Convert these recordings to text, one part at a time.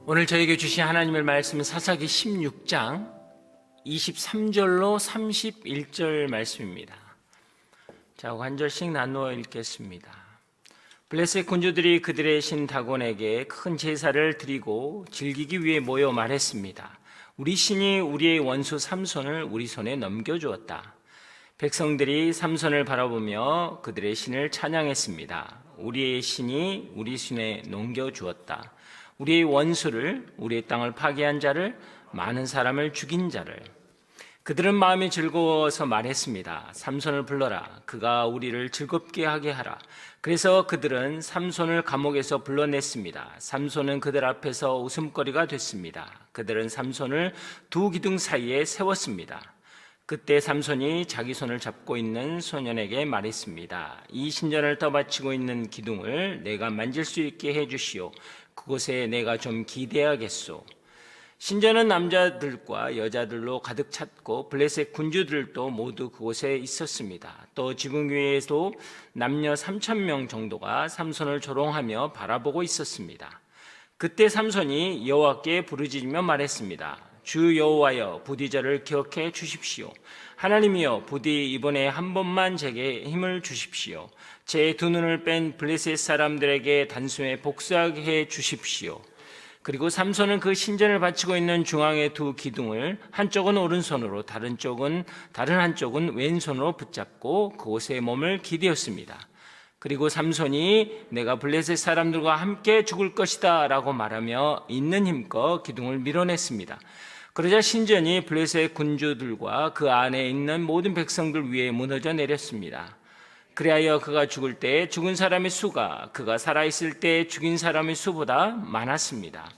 오늘 저에게 주신 하나님의 말씀은 사사기 16장 23절로 31절 말씀입니다. 자, 한 절씩 나누어 읽겠습니다. 블레셋 군주들이 그들의 신 다곤에게 큰 제사를 드리고 즐기기 위해 모여 말했습니다. 우리 신이 우리의 원수 삼손을 우리 손에 넘겨주었다. 백성들이 삼손을 바라보며 그들의 신을 찬양했습니다. 우리의 신이 우리 손에 넘겨주었다. 우리의 원수를, 우리의 땅을 파괴한 자를, 많은 사람을 죽인 자를. 그들은 마음이 즐거워서 말했습니다. 삼손을 불러라. 그가 우리를 즐겁게 하게 하라. 그래서 그들은 삼손을 감옥에서 불러냈습니다. 삼손은 그들 앞에서 웃음거리가 됐습니다. 그들은 삼손을 두 기둥 사이에 세웠습니다. 그때 삼손이 자기 손을 잡고 있는 소년에게 말했습니다. 이 신전을 떠받치고 있는 기둥을 내가 만질 수 있게 해주시오. 그곳에 내가 좀 기대하겠소. 신전은 남자들과 여자들로 가득 찼고 블레셋 군주들도 모두 그곳에 있었습니다. 또 지붕 위에도 남녀 3,000명 정도가 삼손을 조롱하며 바라보고 있었습니다. 그때 삼손이 여호와께 부르짖으며 말했습니다. 주 여호와여, 부디 저를 기억해 주십시오. 하나님이여, 부디 이번에 한 번만 제게 힘을 주십시오. 제 두 눈을 뺀 블레셋 사람들에게 단숨에 복수하게 해 주십시오. 그리고 삼손은 그 신전을 바치고 있는 중앙의 두 기둥을 한쪽은 오른손으로 다른 한쪽은 왼손으로 붙잡고 그곳에 몸을 기대었습니다. 그리고 삼손이 내가 블레셋 사람들과 함께 죽을 것이다 라고 말하며 있는 힘껏 기둥을 밀어냈습니다. 그러자 신전이 블레셋 군주들과 그 안에 있는 모든 백성들 위에 무너져 내렸습니다. 그리하여 그가 죽을 때 죽은 사람의 수가 그가 살아있을 때 죽인 사람의 수보다 많았습니다.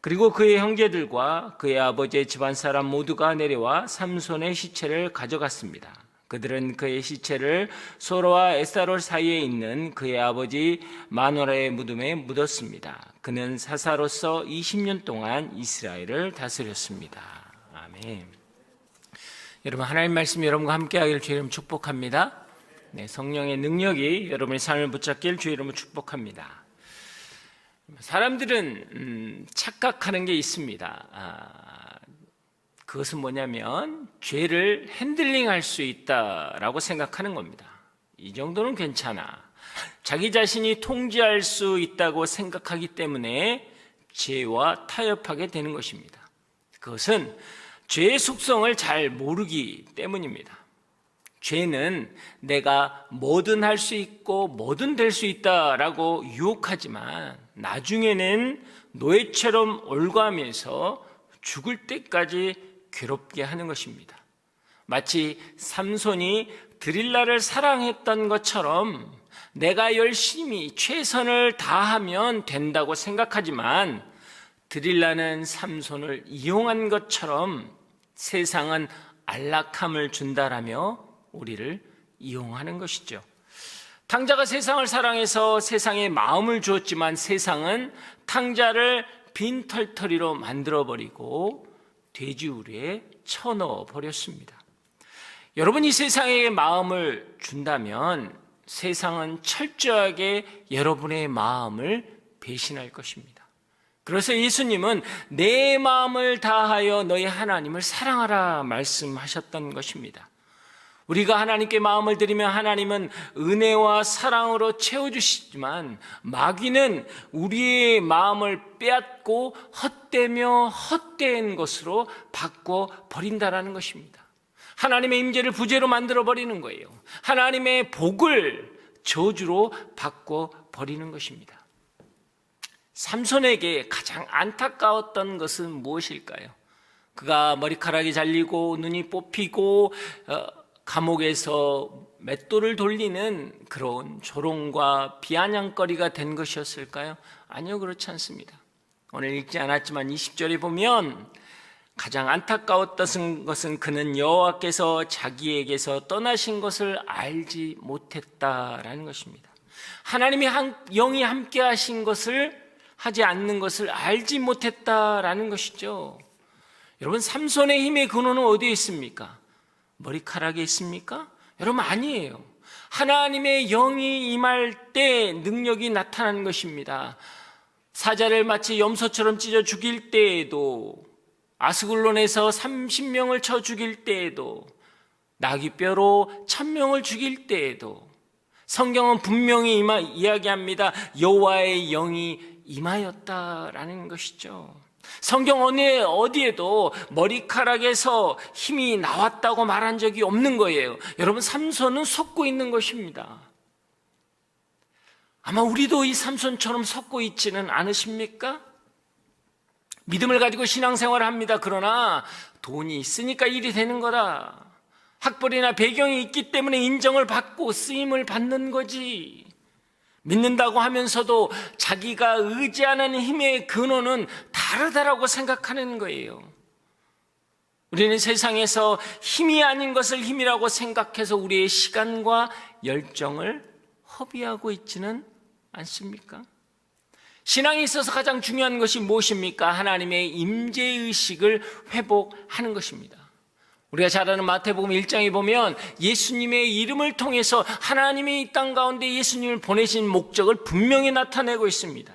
그리고 그의 형제들과 그의 아버지의 집안 사람 모두가 내려와 삼손의 시체를 가져갔습니다. 그들은 그의 시체를 소로와 에스타롤 사이에 있는 그의 아버지 마노라의 무덤에 묻었습니다. 그는 사사로서 20년 동안 이스라엘을 다스렸습니다. 아멘. 여러분, 하나님 말씀 여러분과 함께 하기를 주의 이름으로 축복합니다. 네, 성령의 능력이 여러분의 삶을 붙잡길 주의 이름으로 축복합니다. 사람들은 착각하는 게 있습니다. 그것은 뭐냐면 죄를 핸들링할 수 있다라고 생각하는 겁니다. 이 정도는 괜찮아. 자기 자신이 통제할 수 있다고 생각하기 때문에 죄와 타협하게 되는 것입니다. 그것은 죄의 속성을 잘 모르기 때문입니다. 죄는 내가 뭐든 할 수 있고 뭐든 될 수 있다라고 유혹하지만 나중에는 노예처럼 올가면서 죽을 때까지 괴롭게 하는 것입니다. 마치 삼손이 드릴라를 사랑했던 것처럼 내가 열심히 최선을 다하면 된다고 생각하지만 드릴라는 삼손을 이용한 것처럼 세상은 안락함을 준다라며 우리를 이용하는 것이죠. 탕자가 세상을 사랑해서 세상에 마음을 주었지만 세상은 탕자를 빈털터리로 만들어버리고 돼지우리에 쳐넣어 버렸습니다. 여러분이 세상에게 마음을 준다면 세상은 철저하게 여러분의 마음을 배신할 것입니다. 그래서 예수님은 내 마음을 다하여 너희 하나님을 사랑하라 말씀하셨던 것입니다. 우리가 하나님께 마음을 드리면 하나님은 은혜와 사랑으로 채워주시지만 마귀는 우리의 마음을 빼앗고 헛되며 헛된 것으로 바꿔버린다라는 것입니다. 하나님의 임재를 부재로 만들어버리는 거예요. 하나님의 복을 저주로 바꿔버리는 것입니다. 삼손에게 가장 안타까웠던 것은 무엇일까요? 그가 머리카락이 잘리고 눈이 뽑히고 감옥에서 맷돌을 돌리는 그런 조롱과 비아냥거리가 된 것이었을까요? 아니요, 그렇지 않습니다. 오늘 읽지 않았지만 20절에 보면 가장 안타까웠던 것은 그는 여호와께서 자기에게서 떠나신 것을 알지 못했다라는 것입니다. 하나님이 영이 함께 하신 것을 하지 않는 것을 알지 못했다라는 것이죠. 여러분, 삼손의 힘의 근원은 어디에 있습니까? 머리카락에 있습니까? 여러분, 아니에요. 하나님의 영이 임할 때 능력이 나타나는 것입니다. 사자를 마치 염소처럼 찢어 죽일 때에도, 아스글론에서 30명을 쳐 죽일 때에도, 나귀뼈로 1000명을 죽일 때에도 성경은 분명히 이야기합니다. 여호와의 영이 임하였다라는 것이죠. 성경 어디에도 머리카락에서 힘이 나왔다고 말한 적이 없는 거예요. 여러분, 삼손은 솟고 있는 것입니다. 아마 우리도 이 삼손처럼 솟고 있지는 않으십니까? 믿음을 가지고 신앙생활을 합니다. 그러나 돈이 있으니까 일이 되는 거다. 학벌이나 배경이 있기 때문에 인정을 받고 쓰임을 받는 거지. 믿는다고 하면서도 자기가 의지하는 힘의 근원은 다르다라고 생각하는 거예요. 우리는 세상에서 힘이 아닌 것을 힘이라고 생각해서 우리의 시간과 열정을 허비하고 있지는 않습니까? 신앙에 있어서 가장 중요한 것이 무엇입니까? 하나님의 임재의식을 회복하는 것입니다. 우리가 잘 아는 마태복음 1장에 보면 예수님의 이름을 통해서 하나님이 이 땅 가운데 예수님을 보내신 목적을 분명히 나타내고 있습니다.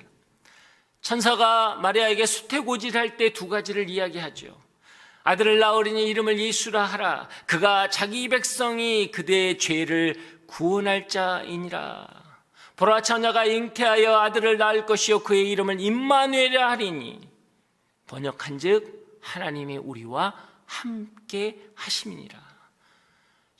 천사가 마리아에게 수태고지할 때 두 가지를 이야기하죠. 아들을 낳으리니 이름을 예수라 하라. 그가 자기 백성이 그대의 죄를 구원할 자이니라. 보라, 처녀가 잉태하여 아들을 낳을 것이요 그의 이름을 임마누엘이라 하리니, 번역한즉 하나님이 우리와 함께 하심이니라.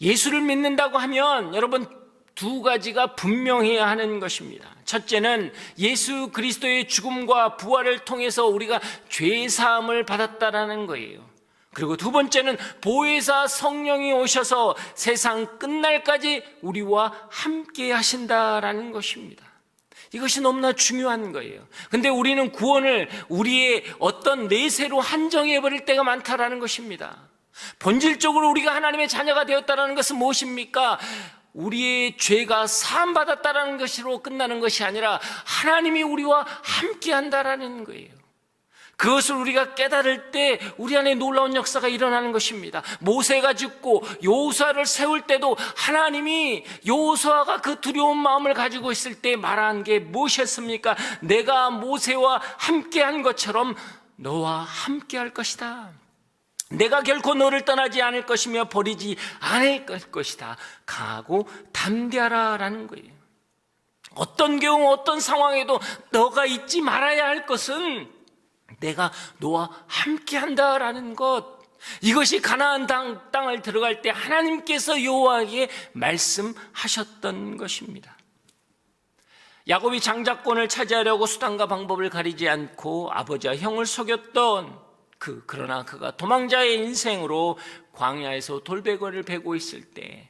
예수를 믿는다고 하면 여러분, 두 가지가 분명해야 하는 것입니다. 첫째는 예수 그리스도의 죽음과 부활을 통해서 우리가 죄 사함을 받았다라는 거예요. 그리고 두 번째는 보혜사 성령이 오셔서 세상 끝날까지 우리와 함께 하신다라는 것입니다. 이것이 너무나 중요한 거예요. 근데 우리는 구원을 우리의 어떤 내세로 한정해버릴 때가 많다라는 것입니다. 본질적으로 우리가 하나님의 자녀가 되었다는 것은 무엇입니까? 우리의 죄가 사함받았다는 것으로 끝나는 것이 아니라 하나님이 우리와 함께 한다라는 거예요. 그것을 우리가 깨달을 때 우리 안에 놀라운 역사가 일어나는 것입니다. 모세가 죽고 여호수아를 세울 때도 하나님이 여호수아가 그 두려운 마음을 가지고 있을 때 말한 게 무엇이었습니까? 내가 모세와 함께한 것처럼 너와 함께할 것이다. 내가 결코 너를 떠나지 않을 것이며 버리지 않을 것이다. 강하고 담대하라 라는 거예요. 어떤 경우 어떤 상황에도 너가 잊지 말아야 할 것은 내가 너와 함께한다라는 것, 이것이 가나안 땅을 들어갈 때 하나님께서 여호와에게 말씀하셨던 것입니다. 야곱이 장자권을 차지하려고 수단과 방법을 가리지 않고 아버지와 형을 속였던 그러나 그가 도망자의 인생으로 광야에서 돌베개를 베고 있을 때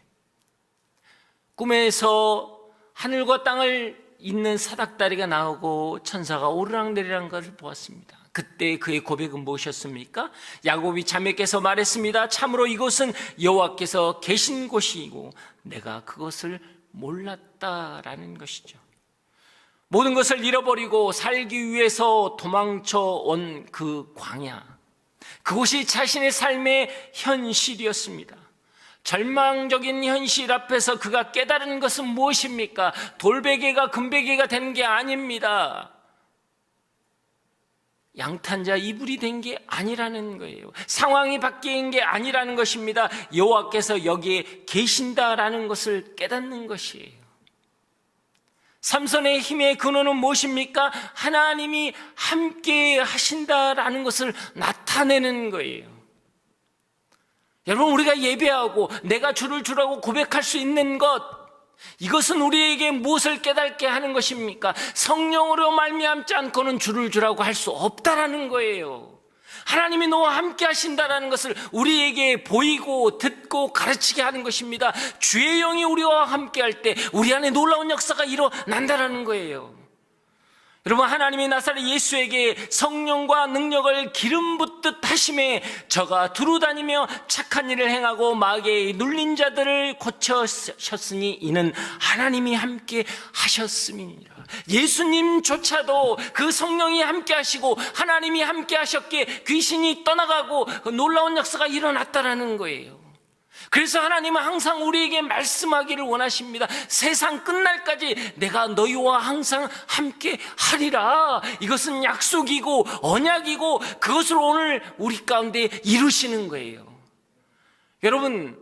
꿈에서 하늘과 땅을 잇는 사닥다리가 나오고 천사가 오르락내리락 것을 보았습니다. 그때 그의 고백은 무엇이었습니까? 야곱이 자매께서 말했습니다. 참으로 이곳은 여호와께서 계신 곳이고 내가 그것을 몰랐다라는 것이죠. 모든 것을 잃어버리고 살기 위해서 도망쳐 온 그 광야, 그곳이 자신의 삶의 현실이었습니다. 절망적인 현실 앞에서 그가 깨달은 것은 무엇입니까? 돌베개가 금베개가 되는 게 아닙니다. 양탄자 이불이 된 게 아니라는 거예요. 상황이 바뀐 게 아니라는 것입니다. 여호와께서 여기에 계신다라는 것을 깨닫는 것이에요. 삼손의 힘의 근원은 무엇입니까? 하나님이 함께 하신다라는 것을 나타내는 거예요. 여러분, 우리가 예배하고 내가 주를 주라고 고백할 수 있는 것, 이것은 우리에게 무엇을 깨닫게 하는 것입니까? 성령으로 말미암지 않고는 주를 주라고 할 수 없다라는 거예요. 하나님이 너와 함께 하신다라는 것을 우리에게 보이고 듣고 가르치게 하는 것입니다. 주의 영이 우리와 함께 할 때 우리 안에 놀라운 역사가 일어난다라는 거예요. 여러분, 하나님이 나사렛 예수에게 성령과 능력을 기름 붓듯 하심에 저가 두루다니며 착한 일을 행하고 마귀에 눌린 자들을 고쳐셨으니 이는 하나님이 함께 하셨음이니라. 예수님조차도 그 성령이 함께 하시고 하나님이 함께 하셨기에 귀신이 떠나가고 놀라운 역사가 일어났다라는 거예요. 그래서 하나님은 항상 우리에게 말씀하기를 원하십니다. 세상 끝날까지 내가 너희와 항상 함께 하리라. 이것은 약속이고 언약이고 그것을 오늘 우리 가운데 이루시는 거예요. 여러분,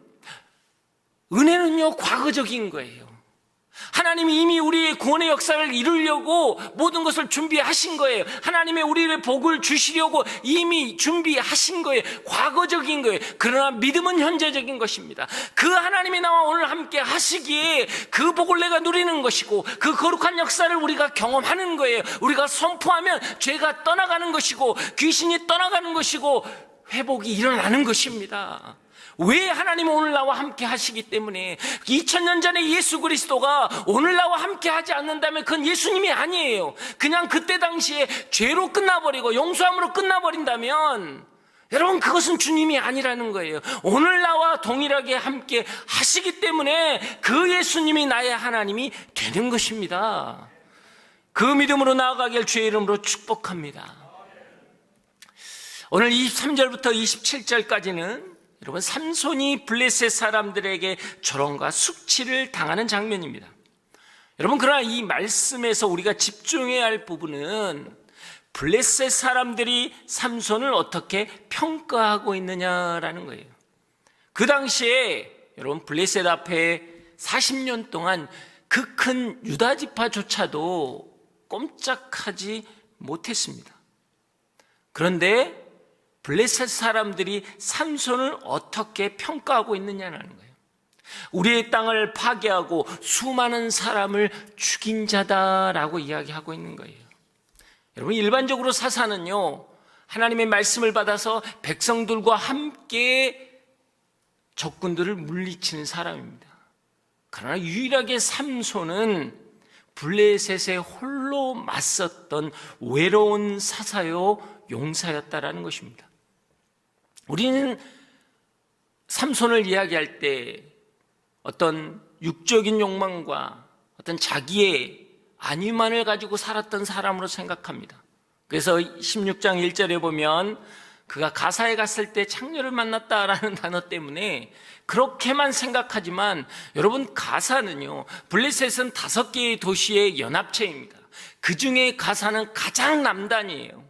은혜는요 과거적인 거예요. 하나님이 이미 우리의 구원의 역사를 이루려고 모든 것을 준비하신 거예요. 하나님의 우리를 복을 주시려고 이미 준비하신 거예요. 과거적인 거예요. 그러나 믿음은 현재적인 것입니다. 그 하나님이 나와 오늘 함께 하시기에 그 복을 내가 누리는 것이고 그 거룩한 역사를 우리가 경험하는 거예요. 우리가 선포하면 죄가 떠나가는 것이고 귀신이 떠나가는 것이고 회복이 일어나는 것입니다. 왜 하나님은 오늘 나와 함께 하시기 때문에 2000년 전에 예수 그리스도가 오늘 나와 함께 하지 않는다면 그건 예수님이 아니에요. 그냥 그때 당시에 죄로 끝나버리고 용서함으로 끝나버린다면 여러분 그것은 주님이 아니라는 거예요. 오늘 나와 동일하게 함께 하시기 때문에 그 예수님이 나의 하나님이 되는 것입니다. 그 믿음으로 나아가길 주의 이름으로 축복합니다. 오늘 23절부터 27절까지는 여러분 삼손이 블레셋 사람들에게 조롱과 숙치를 당하는 장면입니다. 여러분 그러나 이 말씀에서 우리가 집중해야 할 부분은 블레셋 사람들이 삼손을 어떻게 평가하고 있느냐라는 거예요. 그 당시에 여러분 블레셋 앞에 40년 동안 그 큰 유다 지파조차도 꼼짝하지 못했습니다. 그런데 블레셋 사람들이 삼손을 어떻게 평가하고 있느냐는 거예요. 우리의 땅을 파괴하고 수많은 사람을 죽인 자다라고 이야기하고 있는 거예요. 여러분 일반적으로 사사는요 하나님의 말씀을 받아서 백성들과 함께 적군들을 물리치는 사람입니다. 그러나 유일하게 삼손은 블레셋에 홀로 맞섰던 외로운 사사요 용사였다라는 것입니다. 우리는 삼손을 이야기할 때 어떤 육적인 욕망과 어떤 자기의 안위만을 가지고 살았던 사람으로 생각합니다. 그래서 16장 1절에 보면 그가 가사에 갔을 때 창녀를 만났다라는 단어 때문에 그렇게만 생각하지만 여러분 가사는요 블레셋은 5개의 도시의 연합체입니다. 그 중에 가사는 가장 남단이에요.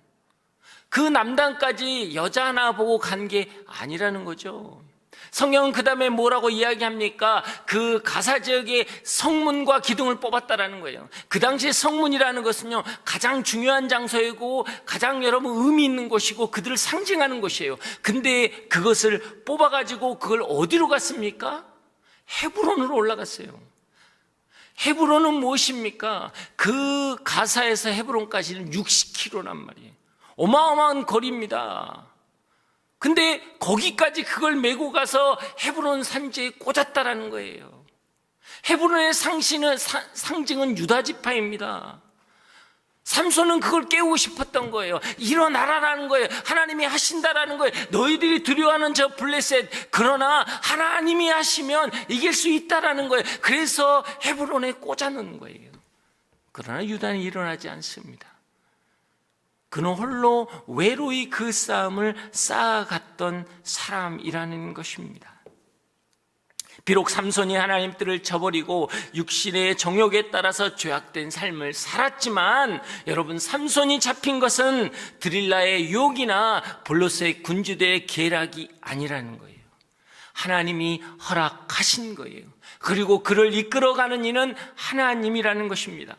그 남단까지 여자 하나 보고 간 게 아니라는 거죠. 성경은 그 다음에 뭐라고 이야기합니까? 그 가사 지역의 성문과 기둥을 뽑았다라는 거예요. 그 당시에 성문이라는 것은요 가장 중요한 장소이고 가장 여러분 의미 있는 곳이고 그들을 상징하는 곳이에요. 근데 그것을 뽑아가지고 그걸 어디로 갔습니까? 헤브론으로 올라갔어요. 헤브론은 무엇입니까? 그 가사에서 헤브론까지는 60km란 말이에요. 어마어마한 거리입니다. 근데 거기까지 그걸 메고 가서 헤브론 산지에 꽂았다라는 거예요. 헤브론의 상징은 유다 지파입니다. 삼손은 그걸 깨우고 싶었던 거예요. 일어나라라는 거예요. 하나님이 하신다라는 거예요. 너희들이 두려워하는 저 블레셋, 그러나 하나님이 하시면 이길 수 있다라는 거예요. 그래서 헤브론에 꽂아놓은 거예요. 그러나 유다는 일어나지 않습니다. 그는 홀로 외로이 그 싸움을 쌓아갔던 사람이라는 것입니다. 비록 삼손이 하나님 뜻을 저버리고 육신의 정욕에 따라서 죄악된 삶을 살았지만 여러분 삼손이 잡힌 것은 드릴라의 유혹이나 볼로스의 군주대의 계략이 아니라는 거예요. 하나님이 허락하신 거예요. 그리고 그를 이끌어가는 이는 하나님이라는 것입니다.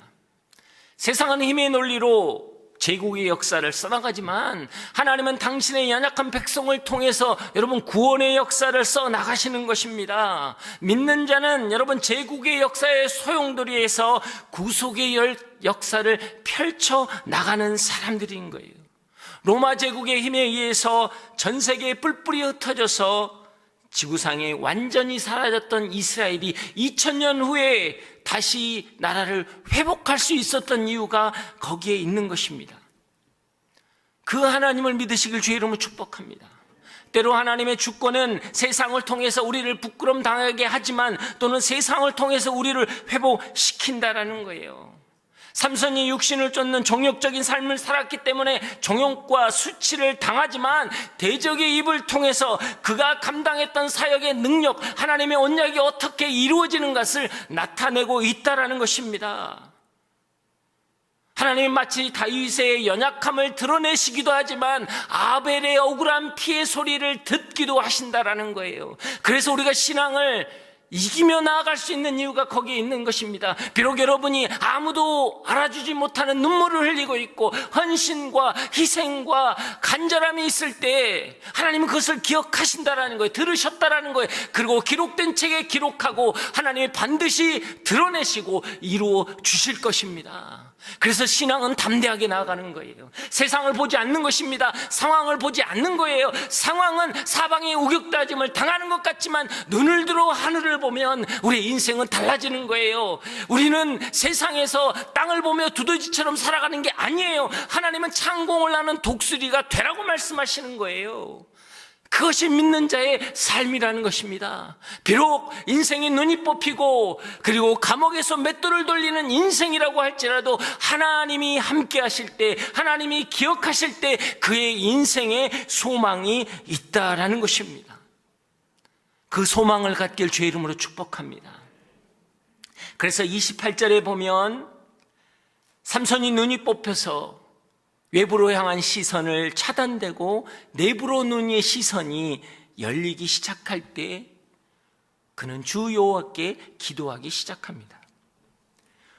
세상은 힘의 논리로 제국의 역사를 써나가지만 하나님은 당신의 연약한 백성을 통해서 여러분 구원의 역사를 써나가시는 것입니다. 믿는 자는 여러분 제국의 역사의 소용돌이에서 구속의 역사를 펼쳐나가는 사람들인 거예요. 로마 제국의 힘에 의해서 전 세계에 뿔뿔이 흩어져서 지구상에 완전히 사라졌던 이스라엘이 2000년 후에 다시 나라를 회복할 수 있었던 이유가 거기에 있는 것입니다. 그 하나님을 믿으시길 주의 이름으로 축복합니다. 때로 하나님의 주권은 세상을 통해서 우리를 부끄럼 당하게 하지만 또는 세상을 통해서 우리를 회복시킨다라는 거예요. 삼손이 육신을 쫓는 정욕적인 삶을 살았기 때문에 정욕과 수치를 당하지만 대적의 입을 통해서 그가 감당했던 사역의 능력, 하나님의 언약이 어떻게 이루어지는 것을 나타내고 있다라는 것입니다. 하나님이 마치 다윗의 연약함을 드러내시기도 하지만 아벨의 억울한 피해 소리를 듣기도 하신다라는 거예요. 그래서 우리가 신앙을 이기며 나아갈 수 있는 이유가 거기에 있는 것입니다. 비록 여러분이 아무도 알아주지 못하는 눈물을 흘리고 있고 헌신과 희생과 간절함이 있을 때 하나님은 그것을 기억하신다라는 거예요. 들으셨다라는 거예요. 그리고 기록된 책에 기록하고 하나님이 반드시 드러내시고 이루어 주실 것입니다. 그래서 신앙은 담대하게 나아가는 거예요. 세상을 보지 않는 것입니다. 상황을 보지 않는 거예요. 상황은 사방에 우격다짐을 당하는 것 같지만 눈을 들어 하늘을 보면 우리의 인생은 달라지는 거예요. 우리는 세상에서 땅을 보며 두더지처럼 살아가는 게 아니에요. 하나님은 창공을 나는 독수리가 되라고 말씀하시는 거예요. 그것이 믿는 자의 삶이라는 것입니다. 비록 인생이 눈이 뽑히고 그리고 감옥에서 맷돌을 돌리는 인생이라고 할지라도 하나님이 함께 하실 때, 하나님이 기억하실 때 그의 인생에 소망이 있다라는 것입니다. 그 소망을 갖길 주의 이름으로 축복합니다. 그래서 28절에 보면 삼손이 눈이 뽑혀서 외부로 향한 시선을 차단되고 내부로 눈의 시선이 열리기 시작할 때 그는 주 여호와께 기도하기 시작합니다.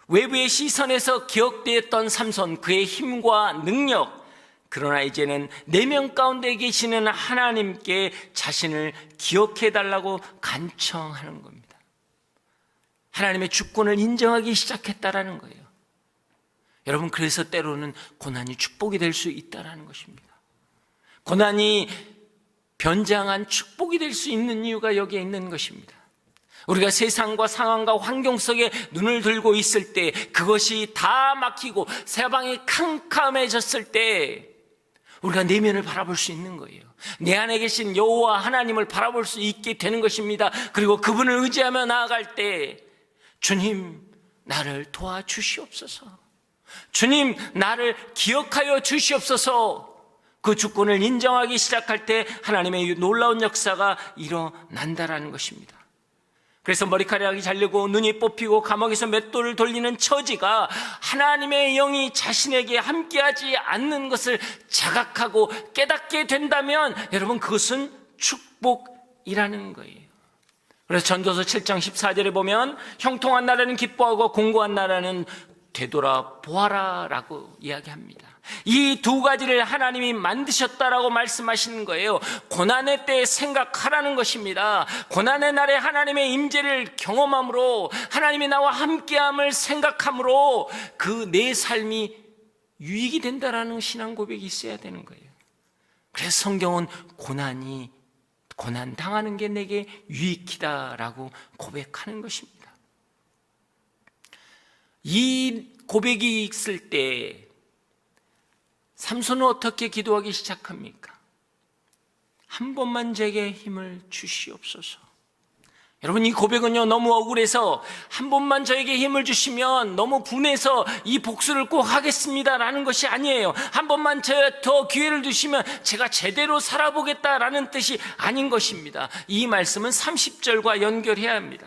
외부의 시선에서 기억되었던 삼손, 그의 힘과 능력, 그러나 이제는 내면 가운데 계시는 하나님께 자신을 기억해달라고 간청하는 겁니다. 하나님의 주권을 인정하기 시작했다라는 거예요. 여러분, 그래서 때로는 고난이 축복이 될 수 있다는 것입니다. 고난이 변장한 축복이 될 수 있는 이유가 여기에 있는 것입니다. 우리가 세상과 상황과 환경 속에 눈을 들고 있을 때, 그것이 다 막히고 사방이 캄캄해졌을 때 우리가 내면을 바라볼 수 있는 거예요. 내 안에 계신 여호와 하나님을 바라볼 수 있게 되는 것입니다. 그리고 그분을 의지하며 나아갈 때, 주님 나를 도와주시옵소서, 주님 나를 기억하여 주시옵소서, 그 주권을 인정하기 시작할 때 하나님의 놀라운 역사가 일어난다라는 것입니다. 그래서 머리카락이 잘리고 눈이 뽑히고 감옥에서 맷돌을 돌리는 처지가 하나님의 영이 자신에게 함께하지 않는 것을 자각하고 깨닫게 된다면 여러분, 그것은 축복이라는 거예요. 그래서 전도서 7장 14절에 보면 형통한 나라는 기뻐하고 공고한 나라는 되돌아보아라 라고 이야기합니다. 이 두 가지를 하나님이 만드셨다라고 말씀하시는 거예요. 고난의 때에 생각하라는 것입니다. 고난의 날에 하나님의 임재를 경험함으로, 하나님이 나와 함께함을 생각함으로 그 내 삶이 유익이 된다라는 신앙 고백이 있어야 되는 거예요. 그래서 성경은 고난 당하는 게 내게 유익이다라고 고백하는 것입니다. 이 고백이 있을 때 삼손은 어떻게 기도하기 시작합니까? 한 번만 제게 힘을 주시옵소서. 여러분, 이 고백은요, 너무 억울해서 한 번만 저에게 힘을 주시면 너무 분해서 이 복수를 꼭 하겠습니다라는 것이 아니에요. 한 번만 더 기회를 주시면 제가 제대로 살아보겠다라는 뜻이 아닌 것입니다. 이 말씀은 30절과 연결해야 합니다.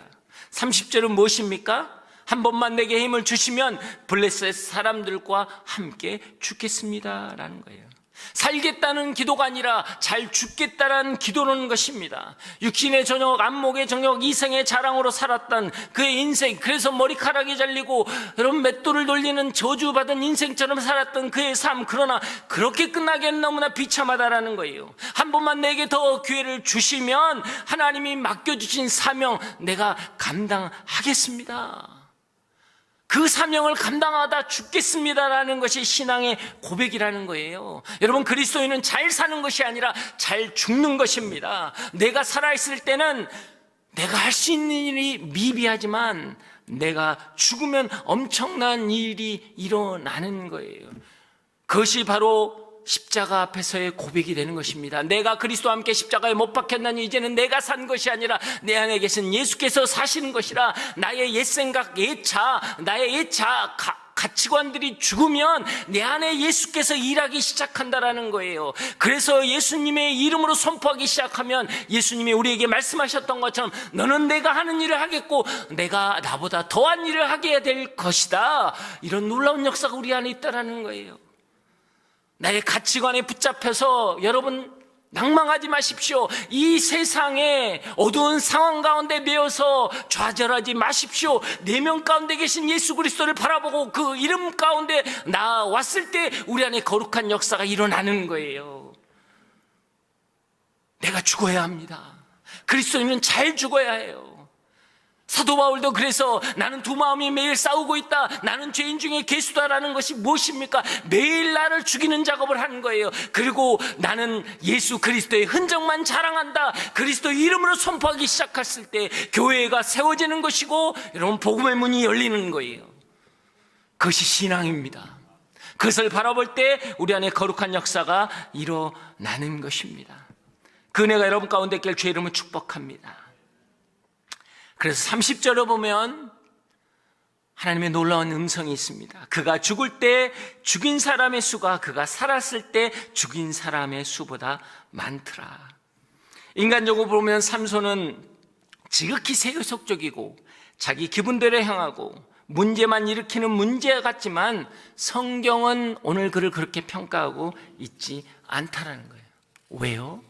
30절은 무엇입니까? 한 번만 내게 힘을 주시면 블레셋 사람들과 함께 죽겠습니다라는 거예요. 살겠다는 기도가 아니라 잘 죽겠다라는 기도라는 것입니다. 육신의 정욕, 안목의 정욕, 이생의 자랑으로 살았던 그의 인생, 그래서 머리카락이 잘리고 여러분 맷돌을 돌리는 저주받은 인생처럼 살았던 그의 삶, 그러나 그렇게 끝나기엔 너무나 비참하다라는 거예요. 한 번만 내게 더 기회를 주시면 하나님이 맡겨주신 사명 내가 감당하겠습니다, 그 사명을 감당하다 죽겠습니다라는 것이 신앙의 고백이라는 거예요. 여러분, 그리스도인은 잘 사는 것이 아니라 잘 죽는 것입니다. 내가 살아있을 때는 내가 할 수 있는 일이 미비하지만 내가 죽으면 엄청난 일이 일어나는 거예요. 그것이 바로 십자가 앞에서의 고백이 되는 것입니다. 내가 그리스도와 함께 십자가에 못 박혔나니 이제는 내가 산 것이 아니라 내 안에 계신 예수께서 사시는 것이라. 나의 옛 생각, 옛 자, 나의 옛 자 가치관들이 죽으면 내 안에 예수께서 일하기 시작한다라는 거예요. 그래서 예수님의 이름으로 선포하기 시작하면 예수님이 우리에게 말씀하셨던 것처럼 너는 내가 하는 일을 하겠고 내가 나보다 더한 일을 하게 될 것이다. 이런 놀라운 역사가 우리 안에 있다라는 거예요. 나의 가치관에 붙잡혀서 여러분 낭망하지 마십시오. 이 세상의 어두운 상황 가운데 매여서 좌절하지 마십시오. 내면 가운데 계신 예수 그리스도를 바라보고 그 이름 가운데 나왔을 때 우리 안에 거룩한 역사가 일어나는 거예요. 내가 죽어야 합니다. 그리스도인은 잘 죽어야 해요. 사도 바울도 그래서 나는 두 마음이 매일 싸우고 있다. 나는 죄인 중에 괴수다라는 것이 무엇입니까? 매일 나를 죽이는 작업을 하는 거예요. 그리고 나는 예수 그리스도의 흔적만 자랑한다. 그리스도 이름으로 선포하기 시작했을 때 교회가 세워지는 것이고 여러분 복음의 문이 열리는 거예요. 그것이 신앙입니다. 그것을 바라볼 때 우리 안에 거룩한 역사가 일어나는 것입니다. 그 은혜가 여러분 가운데 있길 주의 이름을 축복합니다. 그래서 30절에 보면 하나님의 놀라운 음성이 있습니다. 그가 죽을 때 죽인 사람의 수가 그가 살았을 때 죽인 사람의 수보다 많더라. 인간적으로 보면 삼손은 지극히 세속적이고 자기 기분대로 행하고 문제만 일으키는 문제 같지만 성경은 오늘 그를 그렇게 평가하고 있지 않다라는 거예요. 왜요?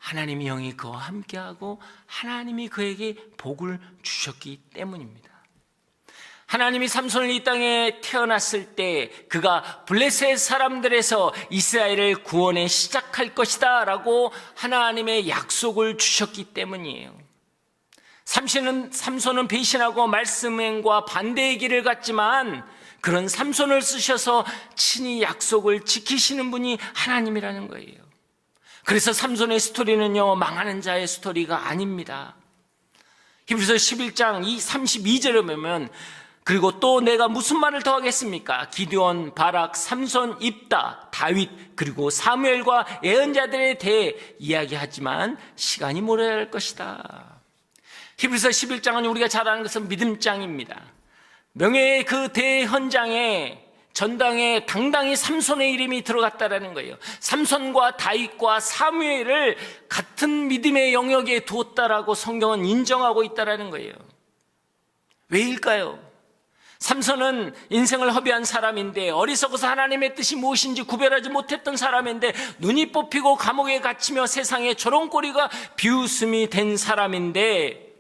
하나님의 영이 그와 함께하고 하나님이 그에게 복을 주셨기 때문입니다. 하나님이 삼손을 이 땅에 태어났을 때 그가 블레셋 사람들에서 이스라엘을 구원해 시작할 것이다 라고 하나님의 약속을 주셨기 때문이에요. 삼손은 배신하고 말씀행과 반대의 길을 갔지만 그런 삼손을 쓰셔서 친히 약속을 지키시는 분이 하나님이라는 거예요. 그래서 삼손의 스토리는요 망하는 자의 스토리가 아닙니다. 히브리서 11장 32절에 보면 그리고 또 내가 무슨 말을 더 하겠습니까? 기드온, 바락, 삼손, 입다, 다윗 그리고 사무엘과 예언자들에 대해 이야기하지만 시간이 모자랄 할 것이다. 히브리서 11장은 우리가 잘 아는 것은 믿음장입니다. 명예의 그 대현장에 전당에 당당히 삼손의 이름이 들어갔다라는 거예요. 삼손과 다윗과 사무엘을 같은 믿음의 영역에 두었다라고 성경은 인정하고 있다라는 거예요. 왜일까요? 삼손은 인생을 허비한 사람인데 어리석어서 하나님의 뜻이 무엇인지 구별하지 못했던 사람인데 눈이 뽑히고 감옥에 갇히며 세상에 조롱거리가 비웃음이 된 사람인데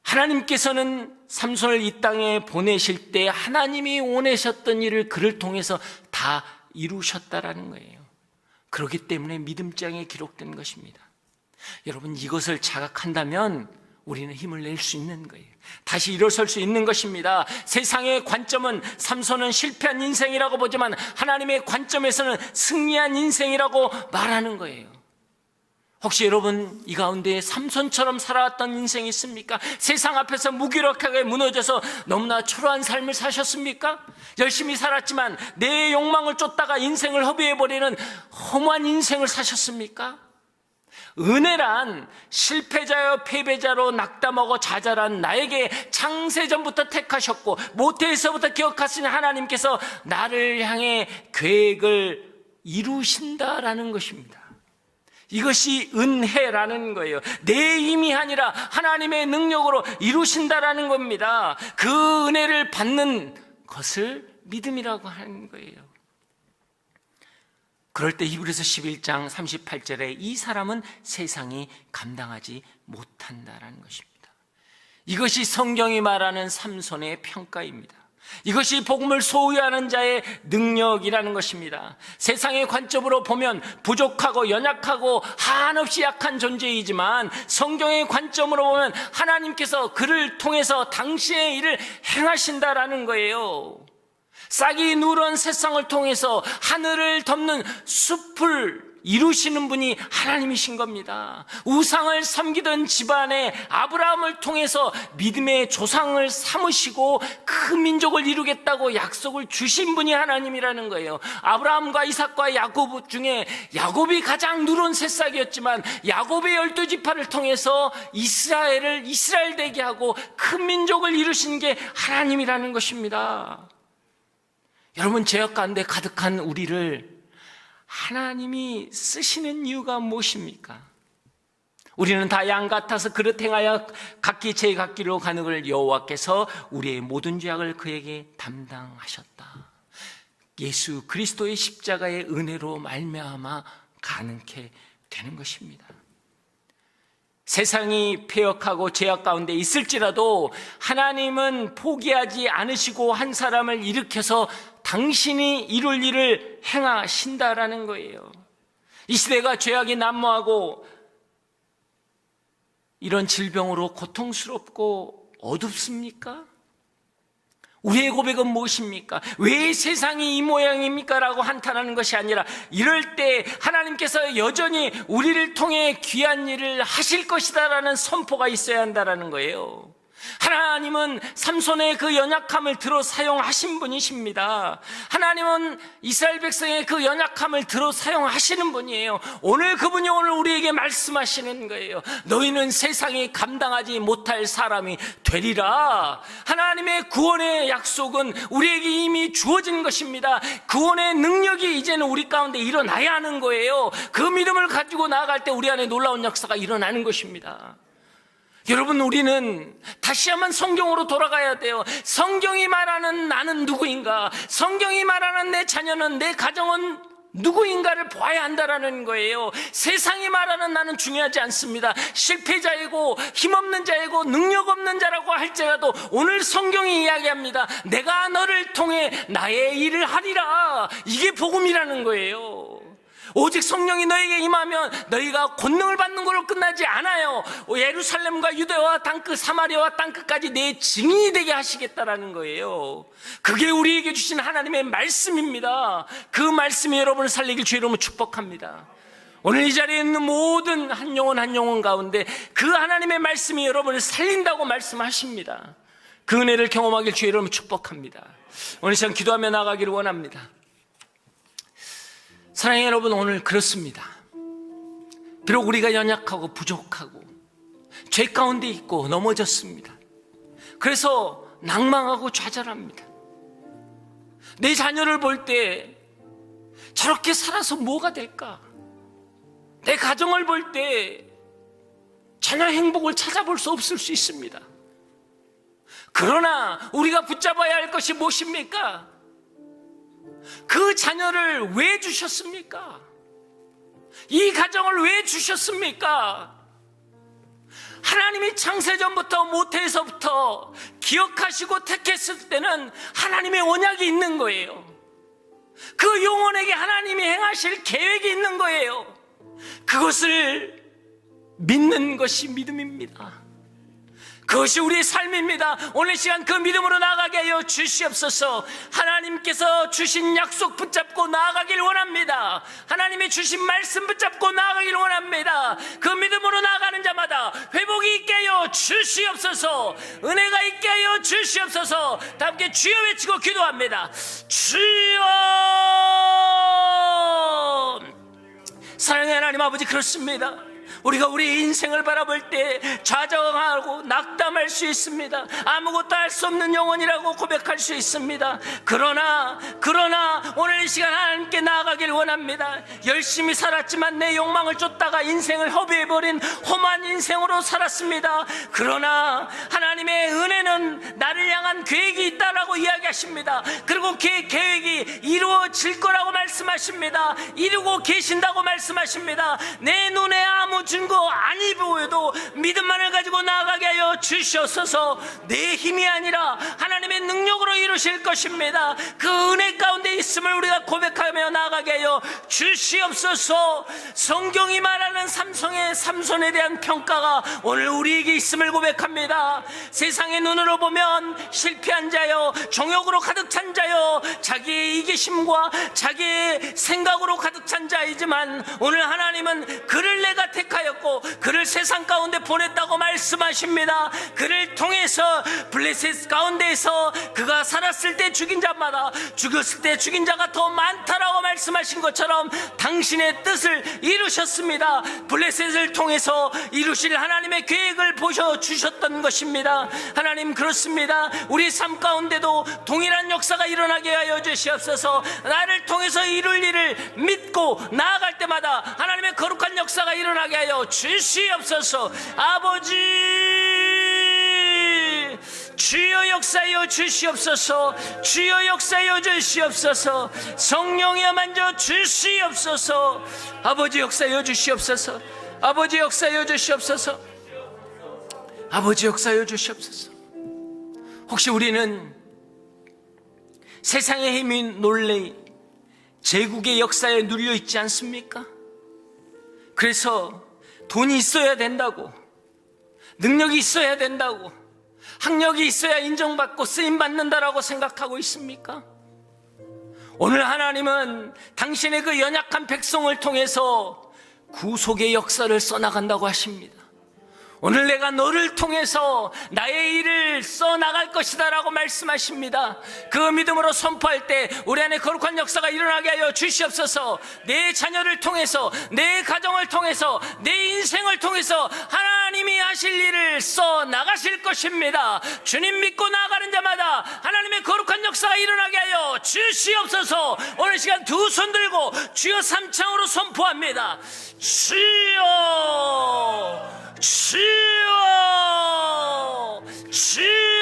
하나님께서는 삼손을 이 땅에 보내실 때 하나님이 원하셨던 일을 그를 통해서 다 이루셨다라는 거예요. 그렇기 때문에 믿음장에 기록된 것입니다. 여러분 이것을 자각한다면 우리는 힘을 낼 수 있는 거예요. 다시 일어설 수 있는 것입니다. 세상의 관점은 삼손은 실패한 인생이라고 보지만 하나님의 관점에서는 승리한 인생이라고 말하는 거예요. 혹시 여러분 이 가운데 삼손처럼 살아왔던 인생이 있습니까? 세상 앞에서 무기력하게 무너져서 너무나 초라한 삶을 사셨습니까? 열심히 살았지만 내 욕망을 쫓다가 인생을 허비해버리는 험한 인생을 사셨습니까? 은혜란 실패자여 패배자로 낙담하고 좌절한 나에게 창세전부터 택하셨고 모태에서부터 기억하신 하나님께서 나를 향해 계획을 이루신다라는 것입니다. 이것이 은혜라는 거예요. 내 힘이 아니라 하나님의 능력으로 이루신다라는 겁니다. 그 은혜를 받는 것을 믿음이라고 하는 거예요. 그럴 때 히브리서 11장 38절에 이 사람은 세상이 감당하지 못한다라는 것입니다. 이것이 성경이 말하는 삼손의 평가입니다. 이것이 복음을 소유하는 자의 능력이라는 것입니다. 세상의 관점으로 보면 부족하고 연약하고 한없이 약한 존재이지만 성경의 관점으로 보면 하나님께서 그를 통해서 당신의 일을 행하신다라는 거예요. 싹이 누런 세상을 통해서 하늘을 덮는 숲을 이루시는 분이 하나님이신 겁니다. 우상을 섬기던 집안의 아브라함을 통해서 믿음의 조상을 삼으시고 그 민족을 이루겠다고 약속을 주신 분이 하나님이라는 거예요. 아브라함과 이삭과 야곱 중에 야곱이 가장 누런 새싹이었지만 야곱의 12지파를 통해서 이스라엘을 이스라엘 되게 하고 큰 민족을 이루신 게 하나님이라는 것입니다. 여러분, 죄악 가운데 가득한 우리를 하나님이 쓰시는 이유가 무엇입니까? 우리는 다 양 같아서 그릇 행하여 각기 제 각기로 가는 걸 여호와께서 우리의 모든 죄악을 그에게 담당하셨다. 예수 그리스도의 십자가의 은혜로 말미암아 가능케 되는 것입니다. 세상이 패역하고 죄악 가운데 있을지라도 하나님은 포기하지 않으시고 한 사람을 일으켜서 당신이 이룰 일을 행하신다라는 거예요. 이 시대가 죄악이 난무하고 이런 질병으로 고통스럽고 어둡습니까? 우리의 고백은 무엇입니까? 왜 세상이 이 모양입니까? 라고 한탄하는 것이 아니라 이럴 때 하나님께서 여전히 우리를 통해 귀한 일을 하실 것이다 라는 선포가 있어야 한다는 거예요. 하나님은 삼손의 그 연약함을 들어 사용하신 분이십니다. 하나님은 이스라엘 백성의 그 연약함을 들어 사용하시는 분이에요. 오늘 그분이 오늘 우리에게 말씀하시는 거예요. 너희는 세상이 감당하지 못할 사람이 되리라. 하나님의 구원의 약속은 우리에게 이미 주어진 것입니다. 구원의 능력이 이제는 우리 가운데 일어나야 하는 거예요. 그 믿음을 가지고 나아갈 때 우리 안에 놀라운 역사가 일어나는 것입니다. 여러분, 우리는 다시 한번 성경으로 돌아가야 돼요. 성경이 말하는 나는 누구인가? 성경이 말하는 내 자녀는, 내 가정은 누구인가를 보아야 한다라는 거예요. 세상이 말하는 나는 중요하지 않습니다. 실패자이고 힘없는 자이고 능력 없는 자라고 할지라도 오늘 성경이 이야기합니다. 내가 너를 통해 나의 일을 하리라. 이게 복음이라는 거예요. 오직 성령이 너에게 임하면 너희가 권능을 받는 걸로 끝나지 않아요. 예루살렘과 유대와 땅끝, 사마리아와 땅끝까지 내 증인이 되게 하시겠다라는 거예요. 그게 우리에게 주신 하나님의 말씀입니다. 그 말씀이 여러분을 살리길 주의 이름으로 축복합니다. 오늘 이 자리에 있는 모든 한 영혼 가운데 그 하나님의 말씀이 여러분을 살린다고 말씀하십니다. 그 은혜를 경험하길 주의 이름으로 축복합니다. 오늘 시간 기도하며 나가기를 원합니다. 사랑하는 여러분, 오늘 그렇습니다. 비록 우리가 연약하고 부족하고 죄 가운데 있고 넘어졌습니다. 그래서 낭망하고 좌절합니다. 내 자녀를 볼 때 저렇게 살아서 뭐가 될까? 내 가정을 볼 때 자녀 행복을 찾아볼 수 없을 수 있습니다. 그러나 우리가 붙잡아야 할 것이 무엇입니까? 그 자녀를 왜 주셨습니까? 이 가정을 왜 주셨습니까? 하나님이 창세전부터 모태에서부터 기억하시고 택했을 때는 하나님의 언약이 있는 거예요. 그 영혼에게 하나님이 행하실 계획이 있는 거예요. 그것을 믿는 것이 믿음입니다. 그것이 우리의 삶입니다. 오늘 시간 그 믿음으로 나아가게 하여 주시옵소서. 하나님께서 주신 약속 붙잡고 나아가길 원합니다. 하나님이 주신 말씀 붙잡고 나아가길 원합니다. 그 믿음으로 나아가는 자마다 회복이 있게 하여 주시옵소서. 은혜가 있게 하여 주시옵소서. 다 함께 주여 외치고 기도합니다. 주여! 사랑의 하나님 아버지, 그렇습니다. 우리가 우리 인생을 바라볼 때 좌절하고 낙담할 수 있습니다. 아무것도 할 수 없는 영혼이라고 고백할 수 있습니다. 그러나 오늘 이 시간 하나님께 나아가길 원합니다. 열심히 살았지만 내 욕망을 쫓다가 인생을 허비해버린 험한 인생으로 살았습니다. 그러나 하나님의 은혜는 나를 향한 계획이 있다라고 이야기하십니다. 그리고 그 계획이 이루어질 거라고 말씀하십니다. 이루고 계신다고 말씀하십니다. 내 눈에 아무 보여준 거 아니 보여도 믿음만을 가지고 나아가게 하여 주시옵소서. 내 힘이 아니라 하나님의 능력으로 이루실 것입니다. 그 은혜 가운데 있음을 우리가 고백하며 나아가게 하여 주시옵소서. 성경이 말하는 삼손에 대한 평가가 오늘 우리에게 있음을 고백합니다. 세상의 눈으로 보면 실패한 자요, 정욕으로 가득 찬 자요, 자기의 이기심과 자기의 생각으로 가득 찬 자이지만 오늘 하나님은 그를 내가 택하였고 그를 세상 가운데 보냈다고 말씀하십니다. 그를 통해서 블레셋 가운데에서 그가 살았을 때 죽인 자마다 죽었을 때 죽인 자가 더 많다라고 말씀하신 것처럼 당신의 뜻을 이루셨습니다. 블레셋을 통해서 이루실 하나님의 계획을 보셔주셨던 것입니다. 하나님, 그렇습니다. 우리 삶 가운데도 동일한 역사가 일어나게 하여 주시옵소서. 나를 통해서 이룰 일을 믿고 나아갈 때마다 하나님의 거룩한 역사가 일어나게 하여 주시옵소서. 아버지, 주여 역사하여 주시옵소서. 주여 역사하여 주시옵소서. 성령이여 만져 주시옵소서. 아버지 역사하여 주시옵소서. 아버지 역사하여 주시옵소서. 아버지 역사하여 주시옵소서. 혹시 우리는 세상의 힘이 놀래 제국의 역사에 눌려 있지 않습니까? 그래서 돈이 있어야 된다고, 능력이 있어야 된다고, 학력이 있어야 인정받고 쓰임받는다라고 생각하고 있습니까? 오늘 하나님은 당신의 그 연약한 백성을 통해서 구속의 역사를 써나간다고 하십니다. 오늘 내가 너를 통해서 나의 일을 써나갈 것이다 라고 말씀하십니다. 그 믿음으로 선포할 때 우리 안에 거룩한 역사가 일어나게 하여 주시옵소서. 내 자녀를 통해서, 내 가정을 통해서, 내 인생을 통해서 하나님이 하실 일을 써나가실 것입니다. 주님 믿고 나아가는 자마다 하나님의 거룩한 역사가 일어나게 하여 주시옵소서. 오늘 시간 두 손 들고 주여 삼창으로 선포합니다. 주여, 주여, 주여.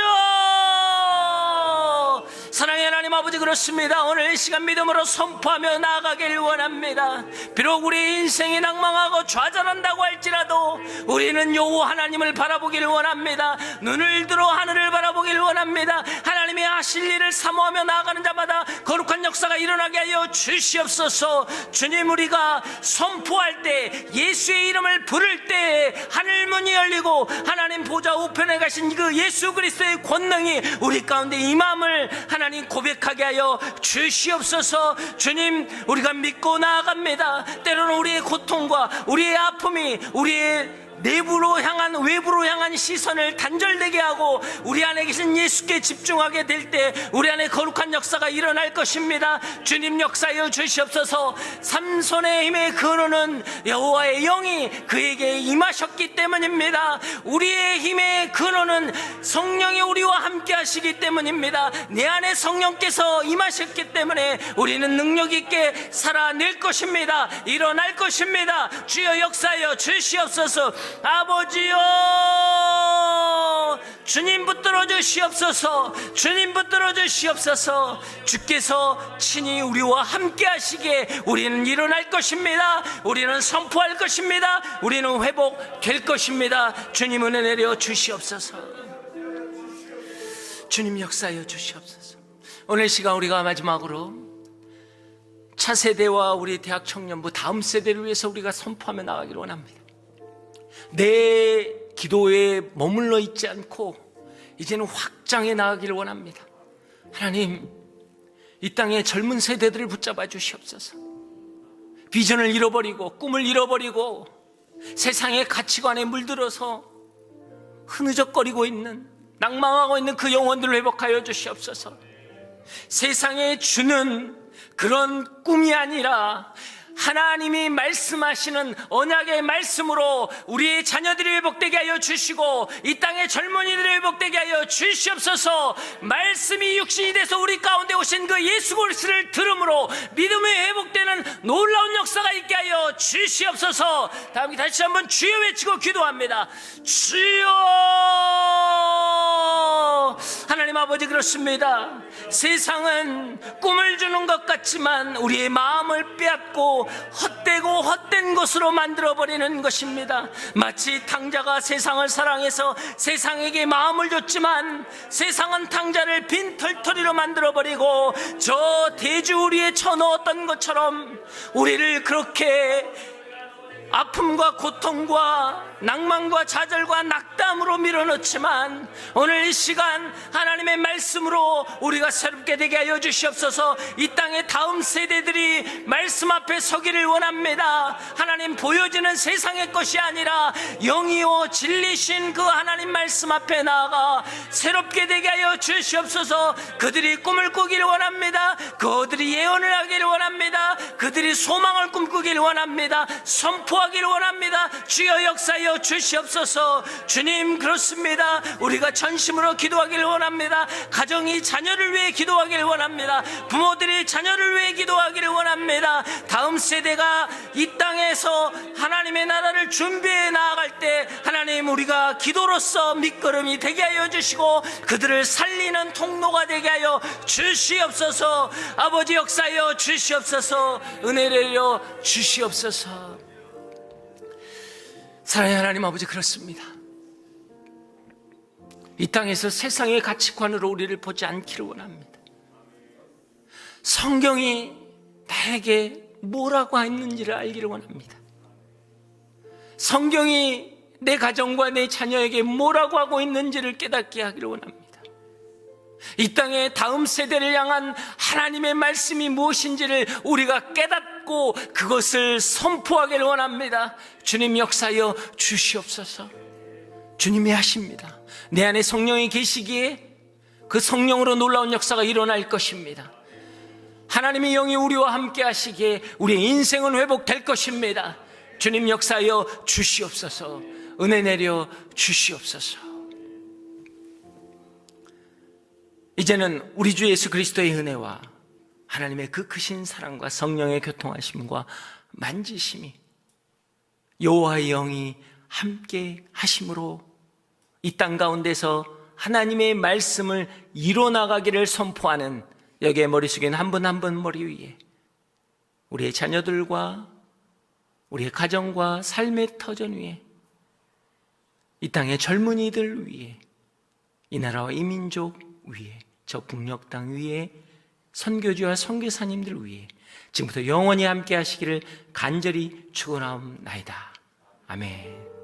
사랑의 하나님 아버지, 그렇습니다. 오늘 이 시간 믿음으로 선포하며 나아가길 원합니다. 비록 우리 인생이 낭망하고 좌절한다고 할지라도 우리는 여호와 하나님을 바라보길 원합니다. 눈을 들어 하늘을 바라보길 원합니다. 하나님이 하실 일을 사모하며 나아가는 자마다 거룩한 역사가 일어나게 하여 주시옵소서. 주님, 우리가 선포할 때, 예수의 이름을 부를 때 하늘 문이 열리고 하나님 보좌 우편에 가신 그 예수 그리스도의 권능이 우리 가운데 임함을 하나님 고백하게 하여 주시옵소서. 주님, 우리가 믿고 나아갑니다. 때로는 우리의 고통과 우리의 아픔이 우리의 내부로 향한, 외부로 향한 시선을 단절되게 하고 우리 안에 계신 예수께 집중하게 될 때 우리 안에 거룩한 역사가 일어날 것입니다. 주님, 역사하여 주시옵소서. 삼손의 힘의 근원은 여호와의 영이 그에게 임하셨기 때문입니다. 우리의 힘의 근원은 성령이 우리와 함께 하시기 때문입니다. 내 안에 성령께서 임하셨기 때문에 우리는 능력 있게 살아낼 것입니다. 일어날 것입니다. 주여 역사하여 주시옵소서. 아버지여, 주님 붙들어 주시옵소서. 주님 붙들어 주시옵소서. 주께서 친히 우리와 함께 하시기에 우리는 일어날 것입니다. 우리는 선포할 것입니다. 우리는 회복될 것입니다. 주님 은혜 내려 주시옵소서. 주님 역사하여 주시옵소서. 오늘 시간 우리가 마지막으로 차세대와 우리 대학 청년부 다음 세대를 위해서 우리가 선포하며 나가기를 원합니다. 내 기도에 머물러 있지 않고 이제는 확장해 나가기를 원합니다. 하나님, 이 땅의 젊은 세대들을 붙잡아 주시옵소서. 비전을 잃어버리고 꿈을 잃어버리고 세상의 가치관에 물들어서 흐느적거리고 있는, 낭망하고 있는 그 영혼들을 회복하여 주시옵소서. 세상에 주는 그런 꿈이 아니라 하나님이 말씀하시는 언약의 말씀으로 우리의 자녀들이 회복되게 하여 주시고 이 땅의 젊은이들이 회복되게 하여 주시옵소서. 말씀이 육신이 돼서 우리 가운데 오신 그 예수 그리스도를 들음으로 믿음이 회복되는 놀라운 역사가 있게 하여 주시옵소서. 다음에 다시 한번 주여 외치고 기도합니다. 주여, 하나님 아버지, 그렇습니다. 세상은 꿈을 주는 것 같지만 우리의 마음을 빼앗고 헛되고 헛된 것으로 만들어버리는 것입니다. 마치 탕자가 세상을 사랑해서 세상에게 마음을 줬지만 세상은 탕자를 빈 털터리로 만들어버리고 저 돼지우리에 쳐넣었던 것처럼 우리를 그렇게 아픔과 고통과 낭만과 좌절과 낙담으로 밀어넣지만 오늘 이 시간 하나님의 말씀으로 우리가 새롭게 되게 하여 주시옵소서. 이 땅의 다음 세대들이 말씀 앞에 서기를 원합니다. 하나님 보여지는 세상의 것이 아니라 영이요 진리신 그 하나님 말씀 앞에 나아가 새롭게 되게 하여 주시옵소서. 그들이 꿈을 꾸기를 원합니다. 그들이 예언을 하기를 원합니다. 그들이 소망을 꿈꾸기를 원합니다. 선포하기를 원합니다. 주여 역사여 주시옵소서. 주님, 그렇습니다. 우리가 전심으로 기도하기를 원합니다. 가정이 자녀를 위해 기도하기를 원합니다. 부모들이 자녀를 위해 기도하기를 원합니다. 다음 세대가 이 땅에서 하나님의 나라를 준비해 나아갈 때 하나님, 우리가 기도로서 밑거름이 되게 하여 주시고 그들을 살리는 통로가 되게 하여 주시옵소서. 아버지, 역사여 주시옵소서. 은혜를 내려 주시옵소서. 사랑의 하나님 아버지, 그렇습니다. 이 땅에서 세상의 가치관으로 우리를 보지 않기를 원합니다. 성경이 나에게 뭐라고 했는지를 알기를 원합니다. 성경이 내 가정과 내 자녀에게 뭐라고 하고 있는지를 깨닫게 하기를 원합니다. 이 땅의 다음 세대를 향한 하나님의 말씀이 무엇인지를 우리가 깨닫고 그것을 선포하기를 원합니다. 주님, 역사여 주시옵소서. 주님이 하십니다. 내 안에 성령이 계시기에 그 성령으로 놀라운 역사가 일어날 것입니다. 하나님의 영이 우리와 함께 하시기에 우리의 인생은 회복될 것입니다. 주님, 역사여 주시옵소서. 은혜 내려 주시옵소서. 이제는 우리 주 예수 그리스도의 은혜와 하나님의 그 크신 사랑과 성령의 교통하심과 만지심이 여호와의 영이 함께 하심으로 이 땅 가운데서 하나님의 말씀을 이뤄나가기를 선포하는 여기에 머리 숙인 한 분 한 분 머리 위에 우리의 자녀들과 우리의 가정과 삶의 터전 위에 이 땅의 젊은이들 위에 이 나라와 이 민족 위에 저 북녘 땅 위에 선교주와 선교사님들 위에 지금부터 영원히 함께 하시기를 간절히 축원하옵나이다. 아멘.